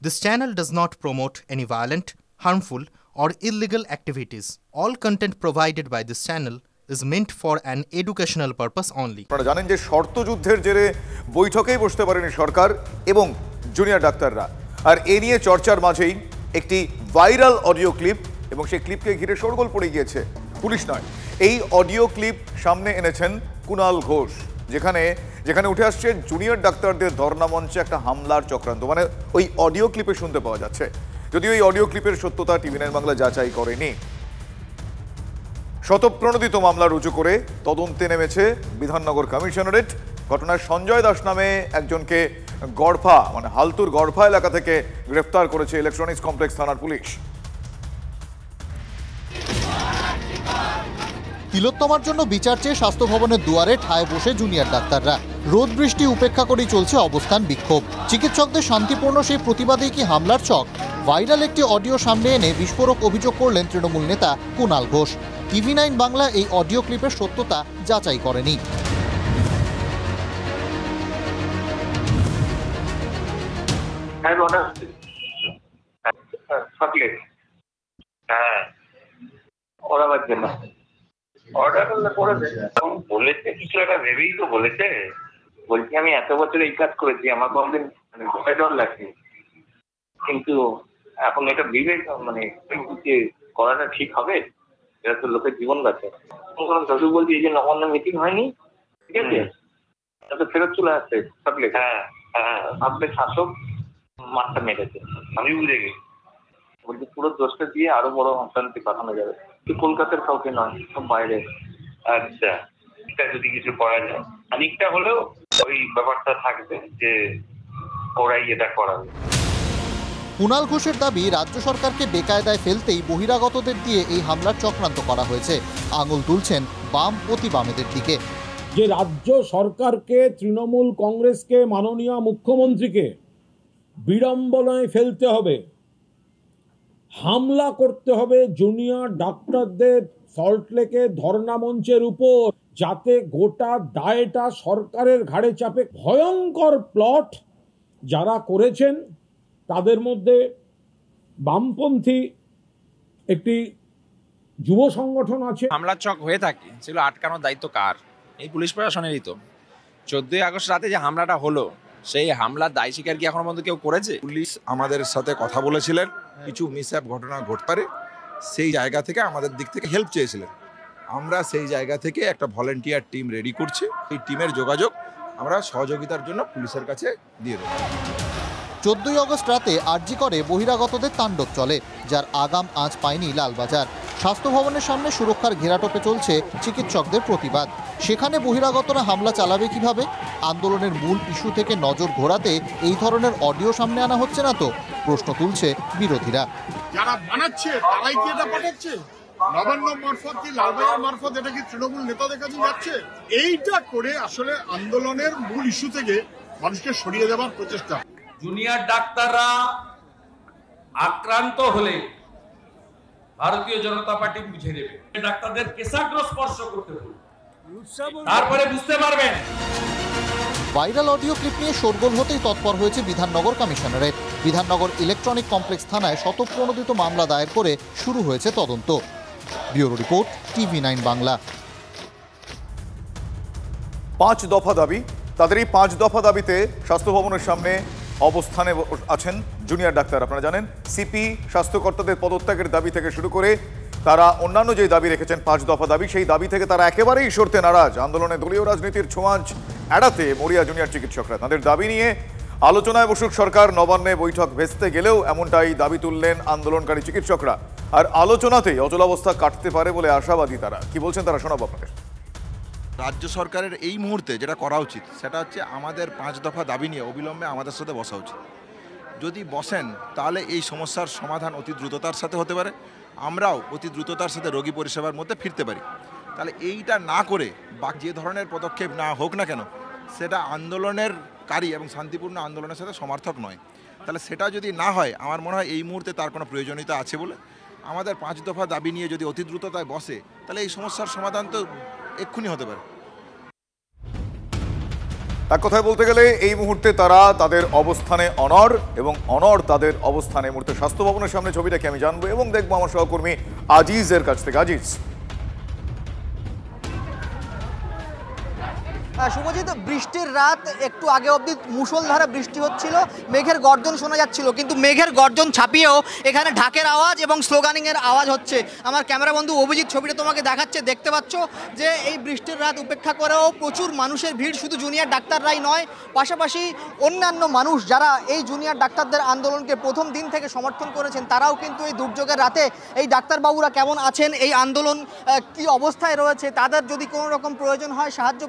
This channel does not promote any violent, harmful, or illegal activities. All content provided by this channel is meant for an educational purpose only. আপনারা জানেন যে শর্ত যুদ্ধের জেরে বৈঠকেই বসতে পারেনি সরকার এবং জুনিয়র ডাক্তাররা, আর এ নিয়ে চর্চার মাঝেই একটি ভাইরাল অডিও ক্লিপ এবং সেই ক্লিপকে ঘিরে শোরগোল পড়ে গিয়েছে। পুলিশ নয়, এই অডিও ক্লিপ সামনে এনেছেন কুণাল ঘোষ, যেখানে উঠে আসছে জুনিয়র ডাক্তারদের ধর্ণা মঞ্চে একটা হামলার চক্রান্ত। মানে ওই অডিও ক্লিপে শুনতে পাওয়া যাচ্ছে, যদিও এই অডিও ক্লিপের সত্যতা টিভি9 বাংলা যাচাই করেনি। শতপ্রণোদিত মামলা রুজু করে তদন্তে নেমেছে বিধাননগর কমিশনারেট। ঘটনায় সঞ্জয় দাস নামে একজনকে গড়ফা মানে হালতুর গড়ফা এলাকা থেকে গ্রেফতার করেছে ইলেকট্রনিক্স কমপ্লেক্স থানার পুলিশ। তিলোত্তমার জন্য বিচার চেয়ে স্বাস্থ্য ভবনের দুয়ারে ঠায় বসে জুনিয়র ডাক্তাররা। রোদ বৃষ্টি উপেক্ষা করেই চলছে অবস্থান বিক্ষোভ। চিকিৎসকদের শান্তিপূর্ণ সেই প্রতিবাদেই কি হামলার ছক? ভাইরাল একটি অডিও সামনে এনে বিস্ফোরক অভিযোগ করলেন তৃণমূল নেতা কুণাল ঘোষ। টিভি9 বাংলা এই অডিও ক্লিপের সত্যতা যাচাই করেনি। বলেছে কিছু একটা ভেবেই তো বলেছে। বলছি আমি এত বছর এই কাজ করেছি, আমার কোনদিন ভয় ডর লাগছে, কিন্তু এখন এটা বিবেক মানে করাটা ঠিক হবে? এটা তো লোকের জীবন গেছে। দাদু বলছি এই যে নবান্ন মিটিং হয়নি, ঠিক আছে, তো ফেরত চলে আসছে থাকলে। হ্যাঁ হ্যাঁ, ভাবলে শাসক মাঠটা মেরেছে, আমি বুঝে গেছি। বলছি পুরো দোষটা দিয়ে আরো বড় অশান্তি পাঠানো যাবে, কলকাতার কাউকে নয়, সব বাইরে। আচ্ছা, এটা যদি কিছু করা যায় খানিকটা হলেও ওই ব্যাপারটা থাকবে যে ওরাই এটা করাবে। কুণাল ঘোষের দাবি, রাজ্য সরকারকে বেকায়দায় ফেলতেই বহিরাগতদের দিয়ে এই হামলার চক্রান্ত করা হয়েছে। আঙুল তুলছেন বাম অতি বামেদের দিকে। যে রাজ্য সরকারকে, তৃণমূল কংগ্রেসকে, মাননীয় মুখ্যমন্ত্রীকে বিড়ম্বনায় ফেলতে হবে, হামলা করতে হবে জুনিয়র ডাক্তারদের সল্টলেকে ধর্ণা মঞ্চের উপর, যাতে গোটা দায়টা সরকারের ঘাড়ে চাপে। ভয়ঙ্কর প্লট যারা করেছেন তাদের মধ্যে বামপন্থী একটি যুব সংগঠন আছে। হামলার চক হয়ে থাকে, সেগুলো আটকানোর দায়িত্ব কার? এই পুলিশ প্রশাসনেরই তো। 14ই আগস্ট রাতে যে হামলাটা হলো, সেই হামলার দায় স্বীকার কি এখনো পর্যন্ত কেউ করেছে? পুলিশ আমাদের সাথে কথা বলেছিলেন, কিছু মিসহ্যাপ ঘটনা ঘটতে পারে, সেই জায়গা থেকে আমাদের দিক থেকে হেল্প চেয়েছিলেন। আমরা সেই জায়গা থেকে একটা ভলেন্টিয়ার টিম রেডি করছি। এই টিমের যোগাযোগ আমরা সহযোগিতার জন্য পুলিশের কাছে দিয়ে দেব। 14ই আগস্ট রাতে আরজি করে বহিরাগতদের তাণ্ডব চলে, যার আগাম আঁচ পায়নি লালবাজার। স্বাস্থ্য ভবনের সামনে সুরক্ষার ঘেরাটোপে চলছে চিকিৎসকদের প্রতিবাদ। সেখানে বহিরাগতরা হামলা চালাবে কিভাবে? আন্দোলনের মূল ইস্যু থেকে নজর ঘোরাতে এই ধরনের অডিও সামনে আনা হচ্ছে না তো, প্রশ্ন তুলছে বিরোধীরা। যারা বানাচ্ছে তারাই কি এটা পাঠাচ্ছে? নবান্ন মারফত কি লালবাজার মারফত এটা কি তৃণমূল নেতাদের কাছে যাচ্ছে? এইটা করে আসলে আন্দোলনের মূল ইস্যু থেকে মানুষকে সরিয়ে দেওয়ার প্রচেষ্টা। জুনিয়র ডাক্তাররা আক্রান্ত হলে ভারতীয় জনতা পার্টি বুঝে নেবে, ডাক্তারদের কেশাগ্র স্পর্শ করতে হবে, তারপরে বুঝতে পারবেন। ভাইরাল অডিও ক্লিপ নিয়ে শোরগোল হতেই তৎপর হয়েছে Bidhannagar commissionerate. Bidhannagar electronic complex থানায় শতপ্রণোদিত মামলা দায়ের করে শুরু হয়েছে তদন্ত। Bureau report, টিভি9 Bangla. 5 দফা দাবি, তাদের এই 5 দফা দাবিতে স্বাস্থ্য ভবনের সামনে অবস্থানে আছেন জুনিয়র ডাক্তার। আপনারা জানেন সিপি স্বাস্থ্যকর্তাদের পদত্যাগের দাবি থেকে শুরু করে তারা অন্যান্য যে দাবি রেখেছেন 5 দফা দাবি, সেই দাবি থেকে তারা একেবারেই সরতে নারাজ। আন্দোলনে দলীয় রাজনীতির ছোঁয়াচ এড়াতে মরিয়া জুনিয়র চিকিৎসকরা। তাদের দাবি নিয়ে আলোচনায় বসুক সরকার। নবান্নে বৈঠক ভেস্তে গেলেও এমনটাই দাবি তুললেন আন্দোলনকারী চিকিৎসকরা। আর আলোচনাতেই অচলাবস্থা কাটতে পারে বলে আশাবাদী তারা। কি বলছেন তারা, শোনাবো আপনাদের। রাজ্য সরকারের এই মুহূর্তে যেটা করা উচিত সেটা হচ্ছে আমাদের 5 দফা দাবি নিয়ে অবিলম্বে আমাদের সাথে বসা উচিত। যদি বসেন তাহলে এই সমস্যার সমাধান অতি দ্রুততার সাথে হতে পারে, আমরাও অতি দ্রুততার সাথে রোগী পরিষেবার মধ্যে ফিরতে পারি। তাহলে এইটা না করে বা যে ধরনের পদক্ষেপ না হোক না কেন, সেটা আন্দোলনের কারী এবং শান্তিপূর্ণ আন্দোলনের সাথে সমার্থক নয়। তাহলে সেটা যদি না হয়, আমার মনে হয় এই মুহূর্তে তার কোনো প্রয়োজনীয়তা আছে বলে আমাদের 5 দফা দাবি নিয়ে যদি অতি দ্রুততায় বসে, তাহলে এই সমস্যার সমাধান তো এক্ষুনি হতে পারে। এক কথায় বলতে গেলে এই মুহূর্তে তারা তাদের অবস্থানে অনড় এবং অনড় তাদের অবস্থানে। এই মুহূর্তে স্বাস্থ্য ভবনের সামনে ছবিটাকে আমি জানবো এবং দেখবো আমার সহকর্মী আজিজের কাছ থেকে। আজিজ, শুভজিৎ, বৃষ্টির রাত, একটু আগে অবধি মুষলধারে বৃষ্টি হচ্ছিল, মেঘের গর্জন শোনা যাচ্ছিল, কিন্তু মেঘের গর্জন ছাপিয়েও এখানে ঢাকের আওয়াজ এবং স্লোগানিংয়ের আওয়াজ হচ্ছে। আমার ক্যামেরা বন্ধু অভিজিৎ ছবিটা তোমাকে দেখাচ্ছে, দেখতে পাচ্ছ যে এই বৃষ্টির রাত উপেক্ষা করেও প্রচুর মানুষের ভিড়। শুধু জুনিয়র ডাক্তাররাই নয়, পাশাপাশি অন্যান্য মানুষ যারা এই জুনিয়র ডাক্তারদের আন্দোলনকে প্রথম দিন থেকে সমর্থন করেছেন, তারাও কিন্তু এই দুর্যোগের রাতে এই ডাক্তারবাবুরা কেমন আছেন, এই আন্দোলন কি অবস্থায় রয়েছে, তাদের যদি কোনো রকম প্রয়োজন হয়, সাহায্য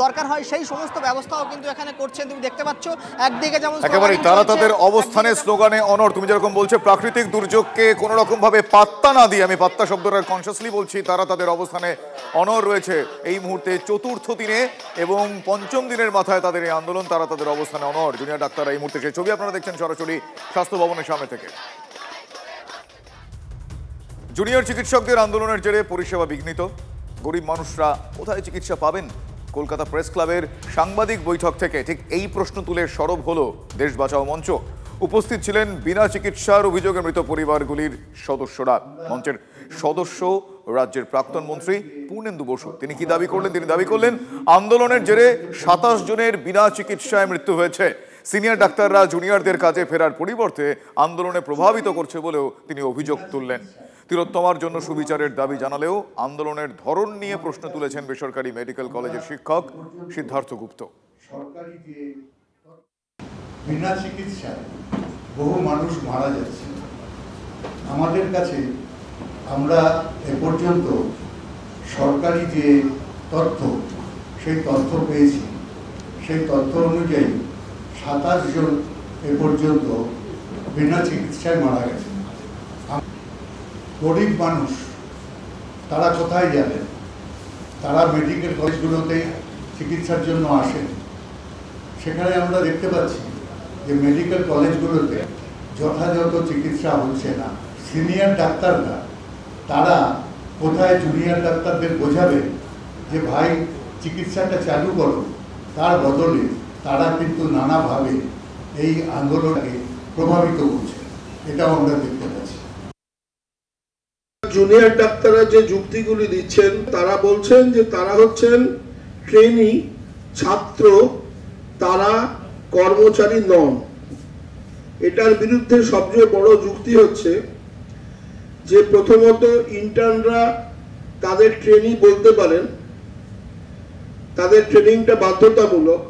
দরকার হয়, সেই সমস্ত ব্যবস্থাও কিন্তু এখানে করছেন। তুমি দেখতে পাচ্ছ একদিকে যেমন একেবারে তারা তাদের অবস্থানে স্লোগানে অনড়। তুমি যেরকম বলছো প্রাকৃতিক দুর্যোগকে কোনো রকম ভাবে পাত্তা না দিয়ে, আমি পাত্তা শব্দটা কনসিয়াসলি বলছি, তারা তাদের অবস্থানে অনড় রয়েছে এই মুহূর্তে চতুর্থ দিনে এবং পঞ্চম দিনের মাথায় তাদের এই আন্দোলন। তারা তাদের অবস্থানে অনড় জুনিয়র ডাক্তাররা এই মুহূর্তে। সেই ছবি আপনারা দেখছেন সরাসরি স্বাস্থ্য ভবনের সামনে থেকে। জুনিয়র চিকিৎসকদের আন্দোলনের জেরে পরিষেবা বিঘ্নিত, গরিব মানুষরা কোথায় চিকিৎসা পাবেন? কলকাতা প্রেস ক্লাবের সাংবাদিক বৈঠক থেকে ঠিক এই প্রশ্ন তুলে সরব হলো দেশ বাঁচাও মঞ্চ। উপস্থিত ছিলেন বিনা চিকিৎসার অভিযোগে মৃত পরিবারগুলির সদস্যরা। মঞ্চের সদস্য রাজ্যের প্রাক্তন মন্ত্রী পূর্ণেন্দু বসু। তিনি কি দাবি করলেন? তিনি দাবি করলেন আন্দোলনের জেরে 27 জনের বিনা চিকিৎসায় মৃত্যু হয়েছে। সিনিয়র ডাক্তাররা জুনিয়রদের কাজে ফেরার পরিবর্তে আন্দোলনে প্রভাবিত করছে বলেও তিনি অভিযোগ তুললেন। তিলোত্তমার জন্য সুবিচারের দাবি জানালেও আন্দোলনের ধরন নিয়ে প্রশ্ন তুলেছেন বেসরকারি মেডিকেল কলেজের শিক্ষক সিদ্ধার্থ গুপ্ত। সরকারি যে বিনা চিকিৎসায় বহু মানুষ মারা যাচ্ছে, আমাদের কাছে আমরা এ পর্যন্ত সরকারি যে তথ্য, সেই তথ্য পেয়েছি। সেই তথ্য অনুযায়ী 27 জন এ পর্যন্ত বিনা চিকিৎসায় মারা গেছে। গরিব মানুষ তারা কোথায় যাবেন? তারা মেডিকেল কলেজগুলোতেই চিকিৎসার জন্য আসেন। সেখানে আমরা দেখতে পাচ্ছি যে মেডিকেল কলেজগুলোতে যথাযথ চিকিৎসা হচ্ছে না। সিনিয়র ডাক্তাররা তারা কোথায় জুনিয়র ডাক্তারদের বোঝাবে যে ভাই চিকিৎসাটা চালু করো, তার বদলে তারা কিন্তু নানাভাবে এই আন্দোলনকে প্রভাবিত করছে। এটাও আমরা দেখতে পাচ্ছি। জুনিয়র ডাক্তাররা যে যুক্তিগুলি দিচ্ছেন, তারা বলছেন যে তারা হচ্ছেন ট্রেনি ছাত্র, তারা কর্মচারী নন। এটার বিরুদ্ধে সবচেয়ে বড় যুক্তি হচ্ছে যে প্রথমত ইন্টার্নরা তাদের ট্রেনি বলতে পারেন, তাদের ট্রেনিংটা বাধ্যতামূলক।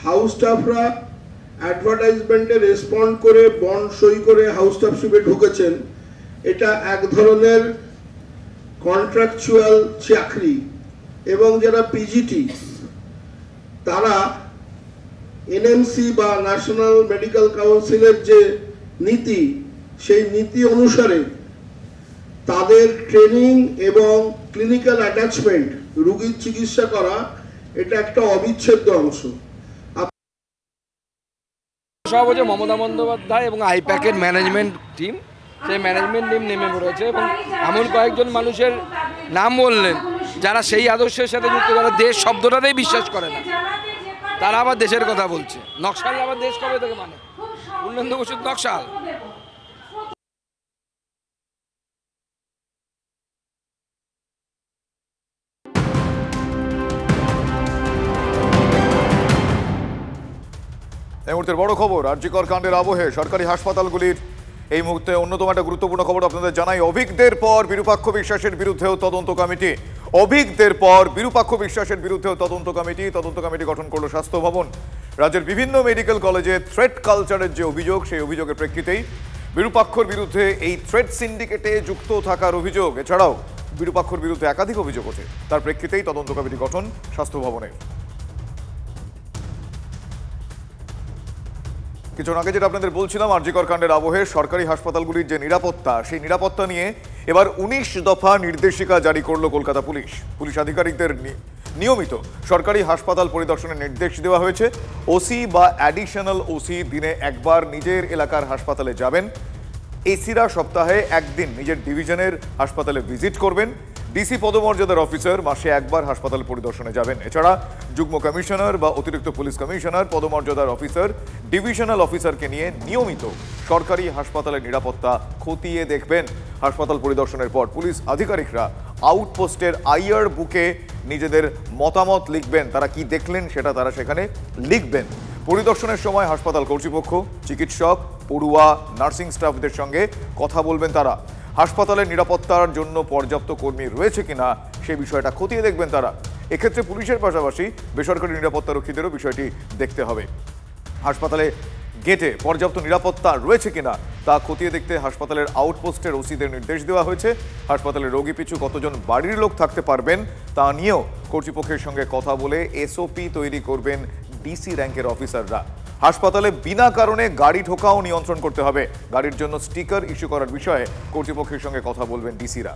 হাউস স্টাফরা অ্যাডভার্টাইজমেন্টে রেসপন্ড করে বন্ড সই করে হাউস স্টাফশিপে ঢুকেছেন। এটা এক ধরনের কন্ট্রাকচুয়াল চাকরি। এবং যারা পিজিটি, তারা এনএমসি বা ন্যাশনাল মেডিকেল কাউন্সিলের যে নীতি, সেই নীতি অনুসারে তাদের ট্রেনিং এবং ক্লিনিক্যাল অ্যাটাচমেন্ট, রোগীর চিকিৎসা করা, এটা একটা অবিচ্ছেদ্য অংশ। সব হচ্ছে মমতা বন্দ্যোপাধ্যায় এবং আইপ্যাকের ম্যানেজমেন্ট টিম। সেই ম্যানেজমেন্ট টিম নেমে পড়েছে এবং এমন কয়েকজন মানুষের নাম বললেন যারা সেই আদর্শের সাথে যুক্ত, যারা দেশ শব্দটাতেই বিশ্বাস করে না, তারা আবার দেশের কথা বলছে। নকশাল আবার দেশ কবে থেকে মানে? পূর্ণেন্দু বসুর নকশাল। এই মুহূর্তের বড় খবর, আরজিকর কাণ্ডের আবহে সরকারি হাসপাতালগুলির এই মুহূর্তে অন্যতম একটা গুরুত্বপূর্ণ খবর আপনাদের জানাই। অভিজ্ঞদের পর বিরূপাক্ষ বিশ্বাসের বিরুদ্ধেও তদন্ত কমিটি। অভিজ্ঞদের পর বিরূপাক্ষ বিশ্বাসের বিরুদ্ধেও তদন্ত কমিটি গঠন করলো স্বাস্থ্য ভবন। রাজ্যের বিভিন্ন মেডিকেল কলেজে থ্রেট কালচারের যে অভিযোগ, সেই অভিযোগের প্রেক্ষিতেই বিরূপাক্ষর বিরুদ্ধে এই থ্রেট সিন্ডিকেটে যুক্ত থাকার অভিযোগ, এছাড়াও বিরূপাক্ষর বিরুদ্ধে একাধিক অভিযোগ ওঠে, তার প্রেক্ষিতেই তদন্ত কমিটি গঠন স্বাস্থ্য ভবনের। কিছুক্ষণ আগে যেটা আপনাদের বলছিলাম, আরজিকর কাণ্ডের আবহে সরকারি হাসপাতালগুলির যে নিরাপত্তা, সেই নিরাপত্তা নিয়ে এবার 19 দফা নির্দেশিকা জারি করলো কলকাতা পুলিশ। পুলিশ আধিকারিকদের নিয়মিত সরকারি হাসপাতাল পরিদর্শনের নির্দেশ দেওয়া হয়েছে। ওসি বা অ্যাডিশনাল ওসি দিনে একবার নিজের এলাকার হাসপাতালে যাবেন। এসিরা সপ্তাহে একদিন নিজের ডিভিশনের হাসপাতালে ভিজিট করবেন। ডিসি পদমর্যাদার অফিসার মাসে একবার হাসপাতাল পরিদর্শনে যাবেন। এছাড়া যুগ্ম কমিশনার বা অতিরিক্ত পুলিশ কমিশনার পদমর্যাদার অফিসার ডিভিশনাল অফিসারকে নিয়ে নিয়মিত সরকারি হাসপাতালের নিরাপত্তা খতিয়ে দেখবেন। হাসপাতাল পরিদর্শনের পর পুলিশ আধিকারিকরা আউটপোস্টের আইআর বুকে নিজেদের মতামত লিখবেন। তারা কি দেখলেন সেটা তারা সেখানে লিখবেন। পরিদর্শনের সময় হাসপাতাল কর্তৃপক্ষ, চিকিৎসক, পড়ুয়া, নার্সিং স্টাফদের সঙ্গে কথা বলবেন তারা। হাসপাতালের নিরাপত্তার জন্য পর্যাপ্ত কর্মী রয়েছে কিনা সেই বিষয়টা খতিয়ে দেখবেন তারা। এক্ষেত্রে পুলিশের পাশাপাশি বেসরকারি নিরাপত্তারক্ষীদেরও বিষয়টি দেখতে হবে। হাসপাতালে গেটে পর্যাপ্ত নিরাপত্তা রয়েছে কিনা তা খতিয়ে দেখতে হাসপাতালের আউটপোস্টের ওসিদের নির্দেশ দেওয়া হয়েছে। হাসপাতালের রোগী পিছু কতজন বাড়ির লোক থাকতে পারবেন তা নিয়েও কর্তৃপক্ষের সঙ্গে কথা বলে এসওপি তৈরি করবেন ডিসি র্যাঙ্কের অফিসাররা। হাসপাতালে বিনা কারণে গাড়ি ঢোকাও নিয়ন্ত্রণ করতে হবে। গাড়ির জন্য স্টিকার ইস্যু করার বিষয়ে কর্তৃপক্ষের সঙ্গে কথা বলবেন ডিসিরা।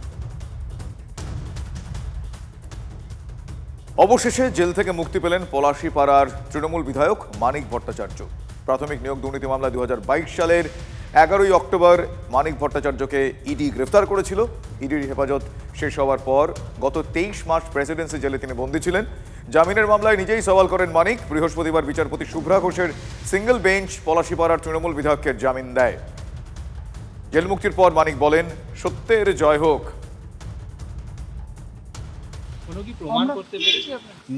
অবশেষে জেল থেকে মুক্তি পেলেন পলাশীপাড়ার তৃণমূল বিধায়ক মানিক ভট্টাচার্য। প্রাথমিক নিয়োগ দুর্নীতি মামলা 2022 সালের 11ই অক্টোবর মানিক ভট্টাচার্যকে ইডি গ্রেফতার করেছিল। ইডির হেফাজত শেষ হওয়ার পর গত 23 মাস প্রেসিডেন্সি জেলে তিনি বন্দী ছিলেন। জামিনের মামলায় নিজেই সওয়াল করেন মানিক। বৃহস্পতিবার বিচারপতি শুভ্রা ঘোষের সিঙ্গেল বেঞ্চ পলাশীপাড়ার তৃণমূল বিধায়ককে জামিন দেয়। জেল মুক্তির পর মানিক বলেন, সত্যের জয় হোক।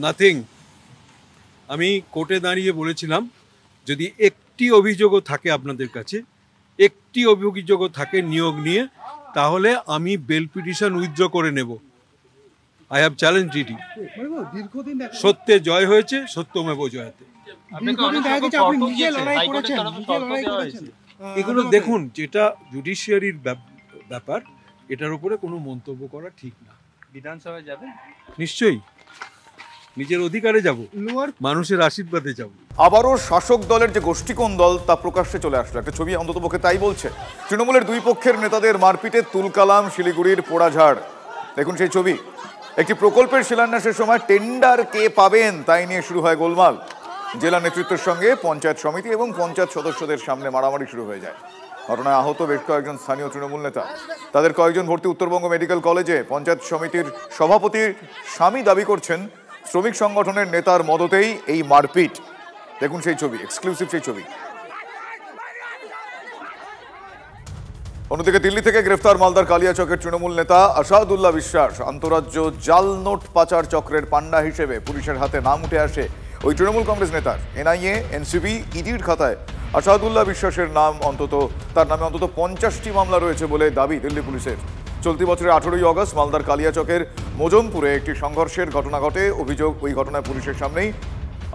নাথিং। আমি কোর্টে দাঁড়িয়ে বলেছিলাম যদি একটি অভিযোগও থাকে আপনাদের কাছে, একটি অভিযোগও থাকে নিয়োগ নিয়ে, তাহলে আমি বেল পিটিশন উইথড্র করে নেব। আই হ্যাভ চ্যালেঞ্জ ইট। সত্যে জয় হয়েছে, সত্যমেব জয়তে। এগুলো দেখুন, যেটা জুডিশিয়ারির ব্যাপার, এটার উপরে কোনো মন্তব্য করা ঠিক না। বিধানসভায় যাবেন? নিশ্চয়ই, নিজের অধিকারে যাব, মানুষের আশীর্বাদে যাব। আবারও শাসক দলের যে গোষ্ঠীকোন্দল তা প্রকাশ্যে চলে আসলো। একটা ছবি অন্ততপক্ষে তাই বলছে। তৃণমূলের দুই পক্ষের নেতাদের মারপিটে তুলকালাম শিলিগুড়ির পোড়াঝাড়। দেখুন সেই ছবি। একটি প্রকল্পের শিলান্যাসের সময় টেন্ডার কে পাবেন তাই নিয়ে শুরু হয় গোলমাল। জেলা নেতৃত্বের সঙ্গে পঞ্চায়েত সমিতি এবং পঞ্চায়েত সদস্যদের সামনে মারামারি শুরু হয়ে যায়। ঘটনায় আহত বেশ কয়েকজন স্থানীয় তৃণমূল নেতা। তাদের কয়েকজন ভর্তি উত্তরবঙ্গ মেডিকেল কলেজে। পঞ্চায়েত সমিতির সভাপতির স্বামী দাবি করছেন শ্রমিক সংগঠনের নেতার মদতেই এই মারপিট। দেখুন সেই ছবি, এক্সক্লুসিভ সেই ছবি। অন্যদিকে দিল্লি থেকে গ্রেফতার মালদার কালিয়াচকের তৃণমূল নেতা আসাদুল্লাহ বিশ্বাস। আন্তঃরাজ্য জাল নোট পাচার চক্রের পান্ডা হিসেবে পুলিশের হাতে নাম উঠে আসে ওই তৃণমূল কংগ্রেস নেতার। এনআইএ, এনসিবি, ইডির খাতায় আসাদুল্লাহ বিশ্বাসের তার নামে অন্তত 50টি মামলা রয়েছে বলে দাবি দিল্লি পুলিশের। চলতি বছরের 18ই অগস্ট মালদার কালিয়াচকের মোজমপুরে একটি সংঘর্ষের ঘটনা ঘটে। অভিযোগ, ওই ঘটনায় পুলিশের সামনেই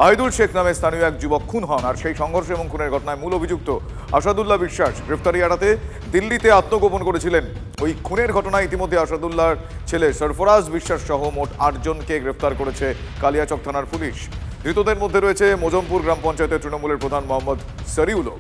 আহিদুল শেখ নামে স্থানীয় এক যুবক খুন হন। আর সেই সংঘর্ষ এবং খুনের ঘটনায় মূল অভিযুক্ত আসাদুল্লাহ বিশ্বাস গ্রেফতারি এড়াতে দিল্লিতে আত্মগোপন করেছিলেন। ওই খুনের ঘটনায় ইতিমধ্যে আসাদুল্লাহর ছেলে সরফরাজ বিশ্বাস সহ মোট 8 জনকে গ্রেফতার করেছে কালিয়াচক থানার পুলিশ। ধৃতদের মধ্যে রয়েছে মোজমপুর গ্রাম পঞ্চায়েতের তৃণমূলের প্রধান মোহাম্মদ সরিউলও।